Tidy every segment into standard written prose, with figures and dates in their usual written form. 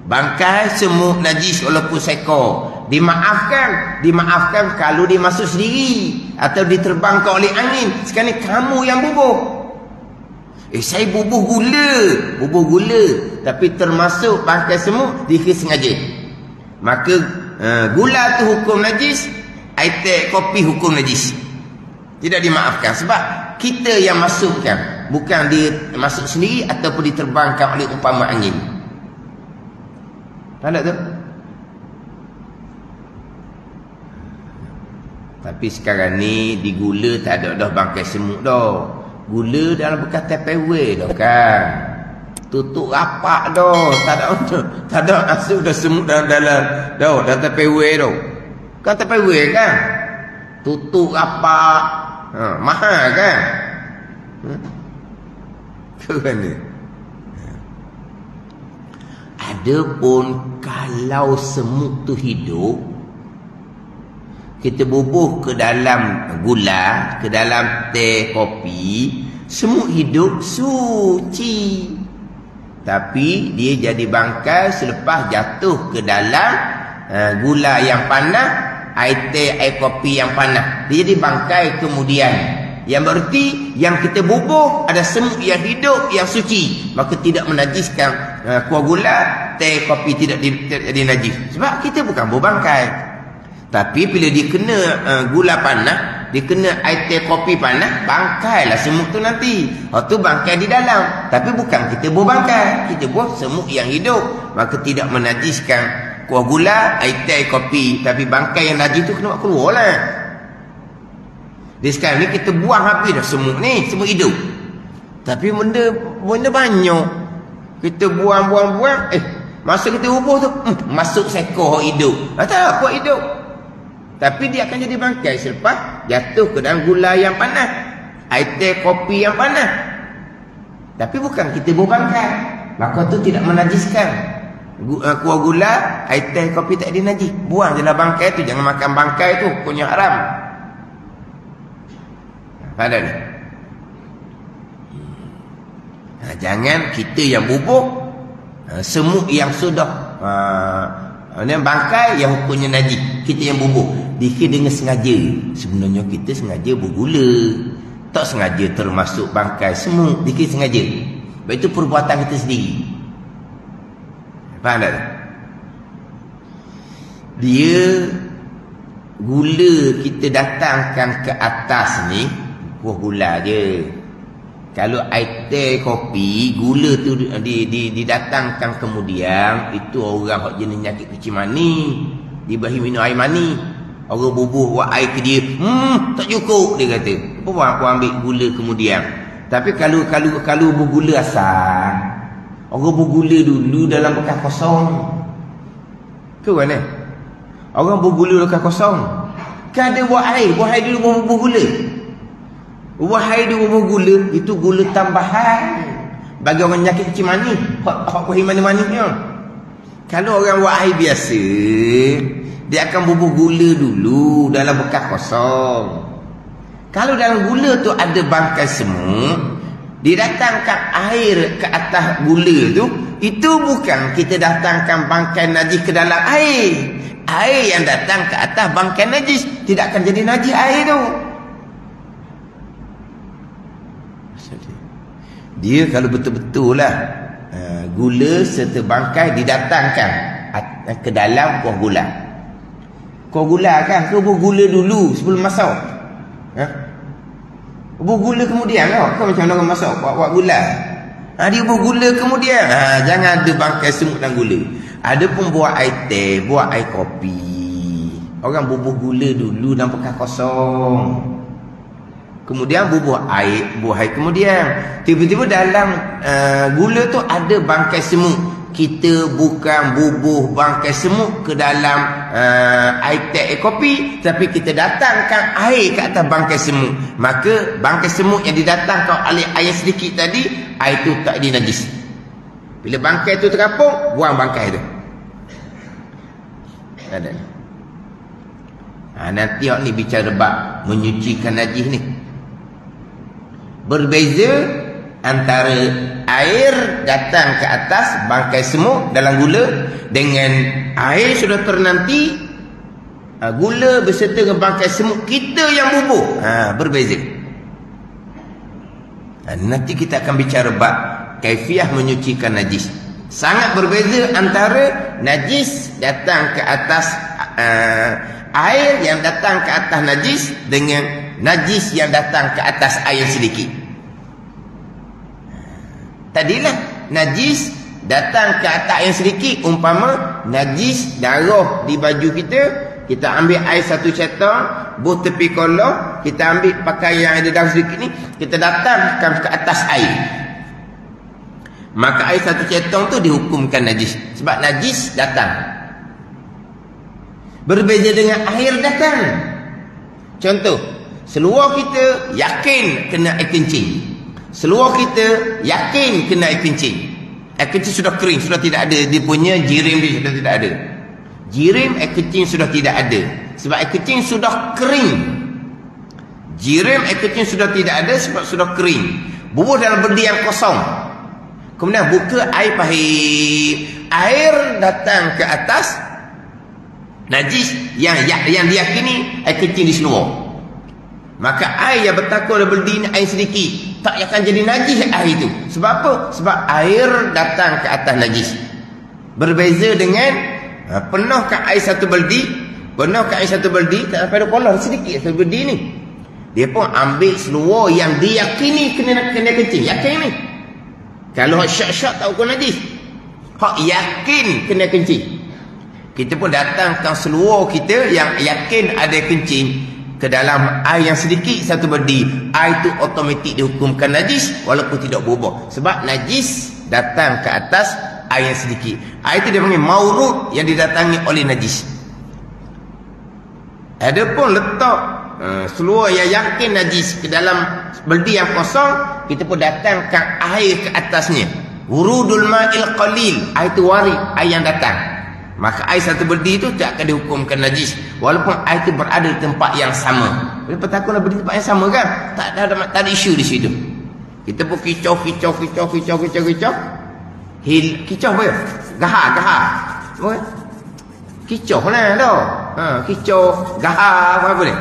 Bangkai semut najis walaupun seekor, dimaafkan kalau dia masuk sendiri atau diterbangkan oleh angin. Sekarang ni kamu yang bubuh. Saya bubuh gula, tapi termasuk bangkai semut dikira sengaja. Maka gula tu hukum najis, air teh kopi hukum najis. Tidak dimaafkan sebab kita yang masukkan, bukan dia masuk sendiri ataupun diterbangkan oleh umpama angin. Ada tu? Tapi sekarang ni di gula tak ada dah bangkai semut dah. Gula dalam bekas Tupperware dah kan. Tutup rapat dah. Tak ada masuk dah semut dalam Tupperware dah. Kan Tupperware kan? Tutup rapat. Mahal kan? Ke mana? Adapun kalau semut tu hidup, kita bubuh ke dalam gula, ke dalam teh kopi, semut hidup suci. Tapi dia jadi bangkai selepas jatuh ke dalam gula yang panas, air teh, air kopi yang panas. Dia jadi bangkai kemudian. Yang berarti yang kita bubuh ada semut yang hidup, yang suci. Maka tidak menajiskan kuah gula, teh, kopi tidak jadi najis. Sebab kita bukan bubuh bangkai. Tapi bila dia kena gula panas, dia kena air teh, kopi panas, bangkailah semut tu nanti. Tu bangkai di dalam. Tapi bukan kita bubuh bangkai. Kita bubuh semut yang hidup. Maka tidak menajiskan kuah gula, air teh, kopi. Tapi bangkai yang najis tu kena keluar lah. Di sekarang ni kita buang habis dah semut ni, semut hidup. Tapi benda banyak. Kita buang. Masa kita bubuh tu, masuk seekor hidup. Tak kuat hidup. Tapi dia akan jadi bangkai selepas jatuh ke dalam gula yang panas, air teh, kopi yang panas. Tapi bukan kita buang bangkai. Maka tu tidak menajiskan. Kuah gula, air teh, kopi tak ada najis. Buang je lah bangkai tu. Jangan makan bangkai tu, punya haram. Ada ni. Jangan kita yang bubuh semut yang sudah bangkai yang hukumnya najis, kita yang bubuh. Dikira dengan sengaja. Sebenarnya kita sengaja bergula, tak sengaja termasuk bangkai semut. Dikira sengaja. Sebab itu perbuatan kita sendiri. Faham tak? Dia gula kita datangkan ke atas ni, kuah gula je. Kalau air teh, kopi, gula tu didatangkan kemudian, itu orang hak jenis nyakit kecil mani, dibagi minum air mani. Orang bubuh buat air ke dia, tak cukup dia kata. Apa ambil gula kemudian. Tapi kalau bergula asal, orang bergula dulu dalam bekas kosong. Ke mana? Orang bergula bekas kosong. Kan ada buat air dulu bergula. Wahai dia gula, itu gula tambahan bagi orang nyakit kecil mani, hak kuih mani-maninya. Kalau orang buat air biasa, dia akan bubuh gula dulu dalam bekas kosong. Kalau dalam gula tu ada bangkai semut, didatangkan air ke atas gula tu, itu bukan kita datangkan bangkai najis ke dalam air. Air yang datang ke atas bangkai najis, tidak akan jadi najis air tu. Dia kalau betul-betul lah gula serta bangkai didatangkan ke dalam kuah gula. Kuah gula kan, kau gula dulu sebelum masak. Gula kemudian lah. Kau macam orang masak buat gula. Dia gula kemudian. Jangan ada bangkai semut dan gula. Ada pun buat air teh, buat air kopi. Orang bubuh gula dulu dalam bekas kosong. Kemudian bubuh air kemudian. Tiba-tiba dalam gula tu ada bangkai semut. Kita bukan bubuh bangkai semut ke dalam air teh, air kopi, tapi kita datangkan air ke atas bangkai semut. Maka bangkai semut yang didatangkan oleh air sedikit tadi, air tu tak ada najis. Bila bangkai tu terapung, buang bangkai tu. Ada. Nanti awak ni bicara bab menyucikan najis ni. Berbeza antara air datang ke atas bangkai semut dalam gula, dengan air sudah ternanti, gula berserta dengan bangkai semut kita yang bubuh, berbeza. Nanti kita akan bicara bab kaifiah menyucikan najis. Sangat berbeza antara najis datang ke atas air yang datang ke atas najis dengan najis yang datang ke atas air sedikit. Tadilah najis datang ke atas air sedikit, umpama najis darah di baju kita, kita ambil air satu cetong, buh tepi kolah, kita ambil pakaian yang ada darah sedikit ni, kita datangkan ke atas air. Maka air satu cetong tu dihukumkan najis, sebab najis datang. Berbeza dengan air datang. Contoh, seluar kita yakin kena air kencing. Seluar kita yakin kena air kencing. Air kencing sudah kering, sudah tidak ada, dia punya jirim dia sudah tidak ada. Jirim air kencing sudah tidak ada, sebab air kencing sudah kering. Jirim air kencing sudah tidak ada sebab sudah kering. Bubuh dalam berdi yang kosong. Kemudian buka air pahit. Air datang ke atas najis yang diyakini air kencing di seluar. Maka air yang bertakur dalam berdi ni air sedikit, tak akan jadi najis air itu. Sebab apa? Sebab air datang ke atas najis. Berbeza dengan penuhkan air satu berdi, tak sampai 2 kolah, sedikit satu berdi ni. Dia pun ambil seluar yang diyakini kena kencing, yakin ni. Kalau syak-syak tak ukur najis, hak yakin kena kencing. Kita pun datangkan seluar kita yang yakin ada kencing ke dalam air yang sedikit satu berdi, air itu automatik dihukumkan najis walaupun tidak berubah, sebab najis datang ke atas air yang sedikit. Air itu dia panggil maurud, yang didatangi oleh najis. Adapun letak seluar yang yakin najis ke dalam berdi yang kosong, kita pun datangkan air ke atasnya. Wurudul ma'il qalil, air itu warid, air yang datang. Maka air satu berdi itu tak akan dihukumkan najis walaupun air itu berada di tempat yang sama. Bila bertakun berada di tempat yang sama kan, tak ada isu di situ. Kita pun kicau. Kicau apa ya? Gahar. Kicau lah dah. Kicau, gahar apa ni?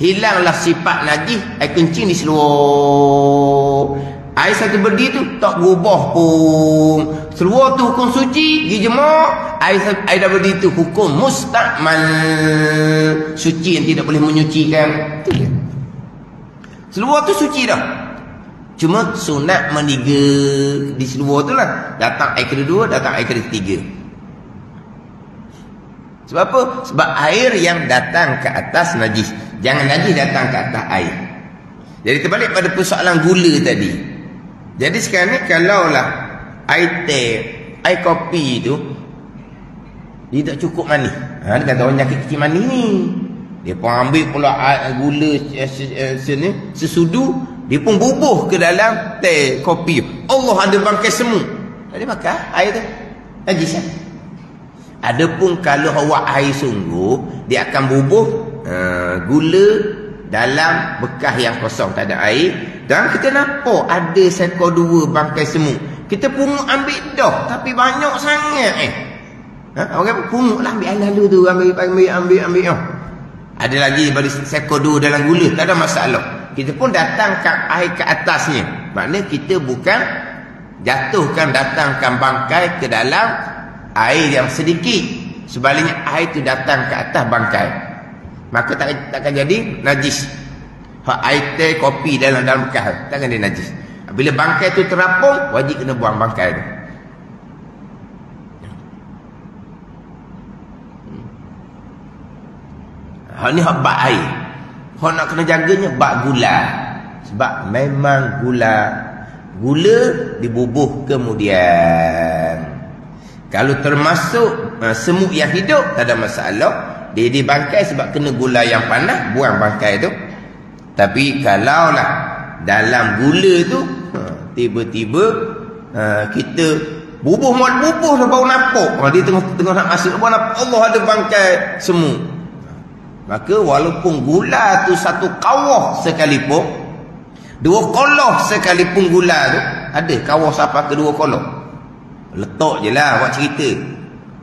Hilanglah sifat najis air kencing di seluar. Air satu berdi tu tak berubah pun. Seluar tu hukum suci, pergi jemur. Air dah berdi tu hukum mustakmal, suci yang tidak boleh menyucikan. Itu dia. Seluar tu suci dah. Cuma sunat meniga di seluar tu lah. Datang air kedua, datang air ketiga. Sebab apa? Sebab air yang datang ke atas najis. Jangan najis datang ke atas air. Jadi terbalik pada persoalan gula tadi. Jadi sekarang ni kalaulah air teh, air kopi tu dia tak cukup manis. Dia kata orang nyakit kecil manis ni, dia pun ambil pula gula sesudu, dia pun bubuh ke dalam teh kopi. Allah ada bangkai semut. Jadi makan air tu najis kan? Adapun kalau awak air sungguh, dia akan bubuh gula dalam bekas yang kosong, tak ada air. Dan kita nampak ada seekor 2 bangkai semut. Kita pungut ambil dah, tapi banyak sangat orang pungut lah, ambil lalu tu, ambil. Ada lagi bagi seekor 2 dalam gula, tak ada masalah. Kita pun datangkan air ke atasnya. Maknanya kita bukan datangkan bangkai ke dalam air yang sedikit. Sebaliknya air itu datang ke atas bangkai. Maka takkan jadi najis. Hak air teh, kopi dalam bekas, takkan dia najis. Bila bangkai tu terapung, wajib kena buang bangkai tu. Hak ni hak bak air. Hak nak kena jaganya bak gula. Sebab memang gula dibubuh kemudian. Kalau termasuk semut yang hidup, tak ada masalah. Dia dibangkai sebab kena gula yang panas, buang bangkai tu. Tapi kalaulah dalam gula tu tiba-tiba kita bubuh dah baru nampak, dia tengah nak masuk, baru nampak Allah ada bangkai semut. Maka walaupun gula tu 1 kawah sekalipun, 2 kolah sekalipun gula tu, Ada kawah sampai ke 2 kolom. Letak je lah buat cerita.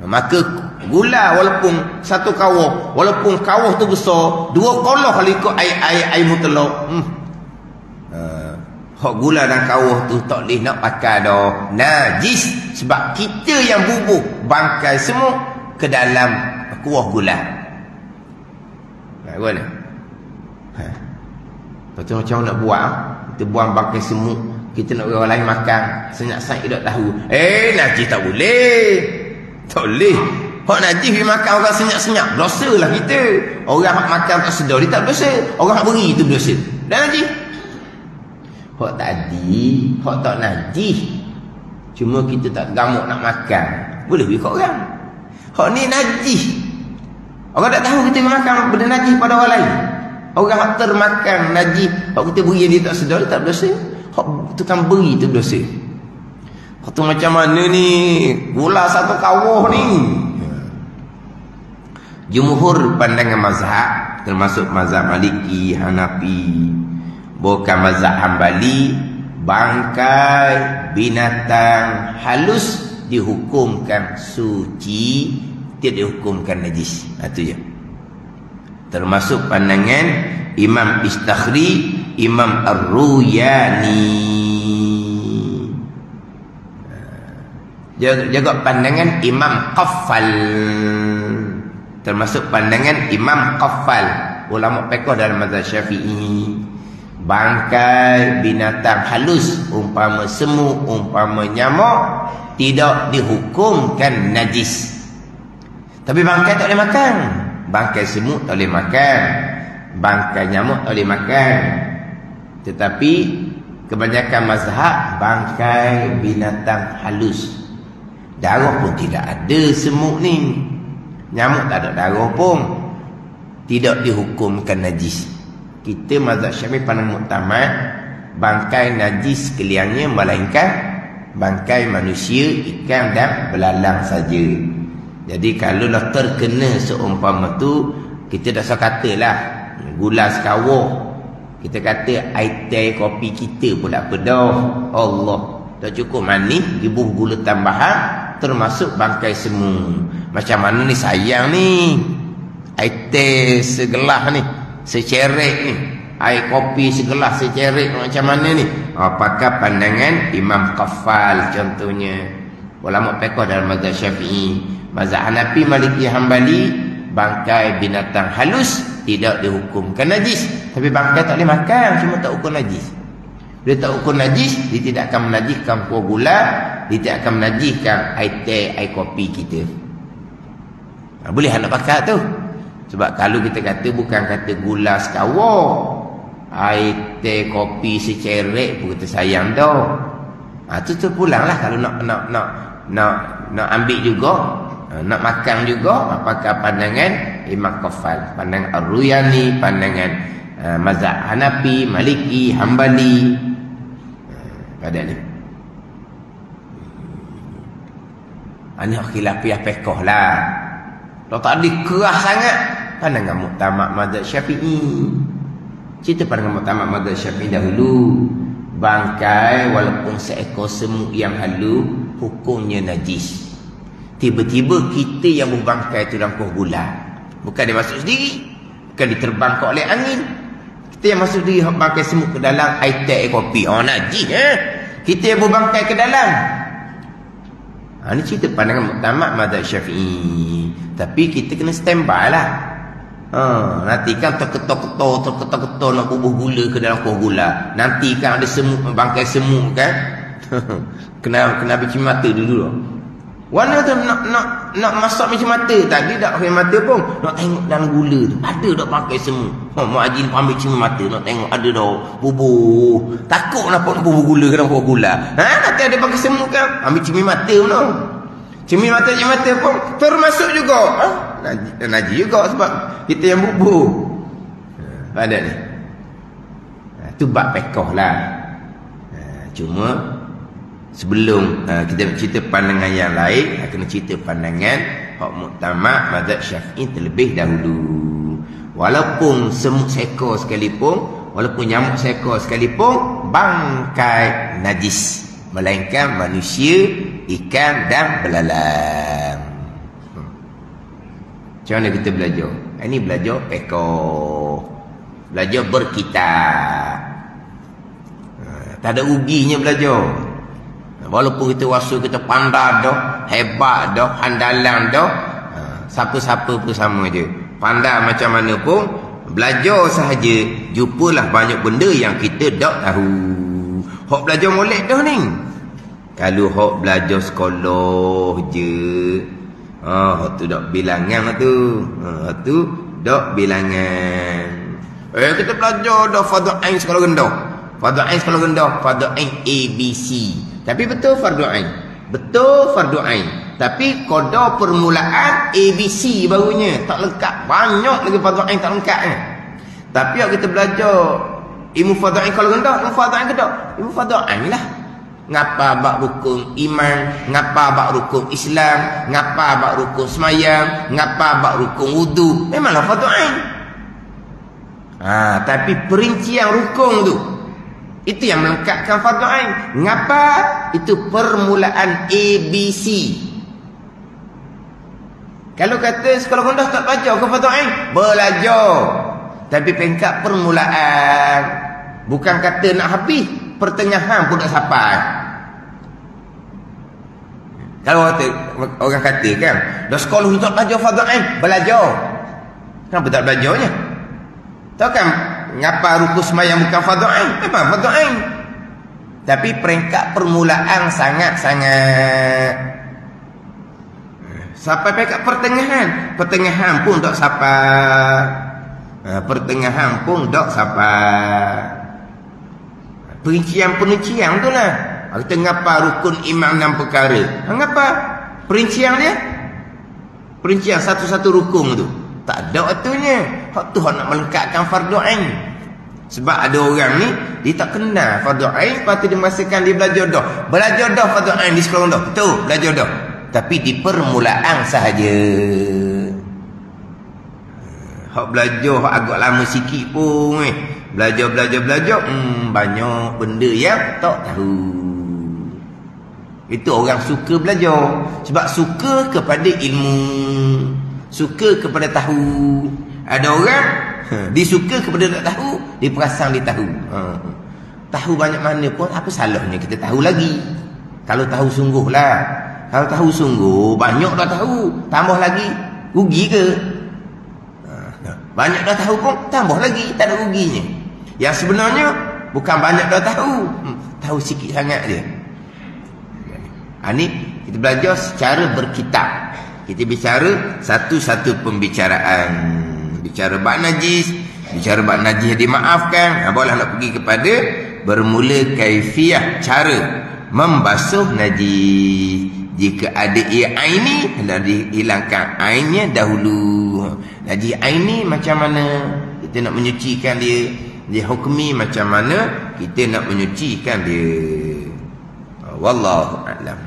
Maka gula walaupun satu kawah, walaupun kawah tu besar, 2 kolom kalau ikut air mutlak. Hak gula dan kawah tu tak boleh nak pakai dah. Najis. Sebab kita yang bubuh bangkai semut ke dalam kuah gula. Apa ni? Lepas tu macam nak buat? Kita buang bangkai semut, kita nak orang lain makan, senyap-senyap tak tahu. Najis tak boleh. Tak boleh. Hak najis dia makan orang senyap-senyap, dosa lah kita. Orang hak makan tak sedar, dia tak berdosa. Orang hak beri tu berdosa. Dan najis. Hak tadi, hak tak najis. Cuma kita tak gamuk nak makan. Boleh beri kat orang. Hak ni najis. Orang tak tahu kita makan benda najis pada orang lain. Orang hak termakan najis, hak kita beri yang dia tak sedar, dia tak berdosa. Hak tukang beri tu berdosa. Hak tu macam mana ni? Gula satu kawah ni. Jumhur pandangan mazhab, termasuk mazhab Maliki, Hanafi, bukan mazhab Hambali, bangkai binatang halus dihukumkan suci, tidak dihukumkan najis. Itu je. Termasuk pandangan Imam Istakhri, Imam Ar-Ruyani. Jaga pandangan Imam Qaffal. Termasuk pandangan Imam Qaffal, ulama fiqh dalam mazhab Syafi'i. Bangkai binatang halus, umpama semut, umpama nyamuk, tidak dihukumkan najis. Tapi bangkai tak boleh makan. Bangkai semut tak boleh makan, bangkai nyamuk tak boleh makan. Tetapi kebanyakan mazhab bangkai binatang halus, darah pun tidak ada semut ni, nyamuk tak ada darah pun, tidak dihukumkan najis. Kita mazhab Syafi'i pandang muktamad, bangkai najis sekaliannya melainkan bangkai manusia, ikan dan belalang saja. Jadi kalau dah terkena seumpama tu, kita dah katalah gula sekawah, kita kata air teh kopi kita pun tak pedah. Allah, tak cukup manis, dibuh gula tambahan, termasuk bangkai semut. Macam mana ni sayang ni, air teh segelas ni, secerek ni, air kopi segelas secerek, macam mana ni? Apakah pandangan Imam Qaffal contohnya, ulama fiqh dalam mazhab Syafi'i. Mazhab Hanafi, Maliki, Hambali, bangkai binatang halus tidak dihukumkan najis. Tapi bangkai tak boleh makan, cuma tak ukur najis. Dia tak ukur najis, dia tidak akan menajiskan kuah gula, dia tidak akan menajiskan air teh, air kopi kita. Boleh nak pakai tu. Sebab kalau kita kata bukan kata gula sekawah, air teh kopi secerek pun kita sayang dah. Tu terpulanglah kalau nak ambil juga, nak makan juga. Apakah pandangan Imam Qaffal, pandangan Ar-Ruyani, pandangan mazhab Hanafi, Maliki, Hambali pada ni. Ini khilafiyah fiqh lah. Kalau tak ada keras sangat, pandangan muktamad mazhab Syafi'i. Cerita pandangan muktamad mazhab Syafi'i dahulu, bangkai walaupun seekor semut yang halus, hukumnya najis. Tiba-tiba kita yang berbangkai tu dalam kuah gula, bukan dia masuk sendiri, bukan diterbangkan oleh angin, kita yang masuk sendiri bangkai semut ke dalam air teh, air kopi. Najis kita yang berbangkai ke dalam. Ini cerita pandangan muktamad mazhab Syafi'i. Tapi kita kena standby lah. Nanti kan terketok-ketok nak bubuh gula ke dalam kuah gula, nanti kan ada semut, bangkai semut kan. kena bikin mata dulu lah. Warna tu nak masak macam mata. Tadi tak pakai mata pun, nak tengok dalam gula tu ada tak pakai semut. Mak Haji ambil cuma mata, nak tengok ada dah bubuh. Takut nak bubuh gula ke dalam kuah gula. Nanti ada pakai semut kan, ambil cumi mata pun. Cumi mata pun termasuk juga. Najis juga sebab kita yang bubuh. Ada ni. Tu bab fiqh lah. Cuma sebelum kita cerita pandangan yang lain, kena cerita pandangan hak muktamad mazhab Syafi'i terlebih dahulu. Walaupun semut seekor sekalipun, walaupun nyamuk seekor sekalipun, bangkai najis. melainkan manusia, ikan dan belalang. Macam mana kita belajar? Ini belajar pekoh, belajar berkitab. Tak ada ruginya belajar. Walaupun kita rasa kita pandai dah, hebat dah, handalan dah, siapa-siapa pun sama je. Pandai macam mana pun, belajar sahaja, jumpalah banyak benda yang kita tak tahu. Hak belajar molek dah ni. Kalau hak belajar sekolah je, tu dak bilangan tu. Tu dak bilangan. Kita belajar dah fardu ain sekolah rendah. Fardu ain sekolah rendah, fardu ain ABC. Tapi betul fardu ain. Betul fardu ain. Tapi kodar permulaan ABC barunya. Tak lengkap. Banyak lagi fardu ain tak lengkap. Tapi kalau kita belajar ilmu fardu ain sekolah rendah, ilmu fardu ain kedok. Ilmu fardu ain lah. Ngapa bab rukun iman, ngapa bab rukun Islam, ngapa bab rukun semayang, ngapa bab rukun wudu. Memanglah fardu ain. Tapi perincian rukun tu, itu yang melengkapkan fardu ain. Ngapa? Itu permulaan ABC. Kalau kata sekolah rendah tak belajar ke fardu ain? Belajar. Tapi pengkat permulaan. Bukan kata nak habis, pertengahan pun tak sampai. Kalau orang kata kan, dah sekolah tak belajar fardu ain, belajar. Kenapa tak belajarnya? Tahu kan ngapa rukun sembahyang bukan fardu ain? Memang fardu ain. Tapi peringkat permulaan sangat-sangat. Sampai peringkat pertengahan. Pertengahan pun tak sampai. Pertengahan pun tak sampai. Perincian-perincian tu lah. Kita ngapa rukun iman 6 perkara. Ngapa? Perincian dia. Perincian satu-satu rukun tu. Tak ada waktunya. Hak tu nak melengkapkan fardu ain. Sebab ada orang ni, dia tak kenal fardu ain, lepas tu dia merasakan dia belajar dah. Belajar dah fardu ain di sekolah dah. Betul, belajar dah. Tapi di permulaan sahaja. Hak belajar, hak agak lama sikit pun belajar, banyak benda yang tak tahu. Itu orang suka belajar. Sebab suka kepada ilmu, suka kepada tahu. Ada orang dia suka kepada tak tahu, dia perasan dia tahu. Tahu banyak mana pun apa salahnya kita tahu lagi. Kalau tahu sungguh lah. Kalau tahu sungguh, banyak dah tahu, tambah lagi, rugi ke? Banyak dah tahu pun tambah lagi, tak ada ruginya. Yang sebenarnya bukan banyak dah tahu, tahu sikit sangat je. Ini kita belajar secara berkitab. Kita bicara satu-satu pembicaraan. Bicara bab najis, bicara bab najis dimaafkan. Boleh nak pergi kepada bermula kaifiah cara membasuh najis. Jika ada ia aini, hendak dihilangkan ainnya dahulu. Najis aini macam mana kita nak menyucikan dia? Dia hukmi macam mana kita nak menyucikan dia? Wallahu a'lam.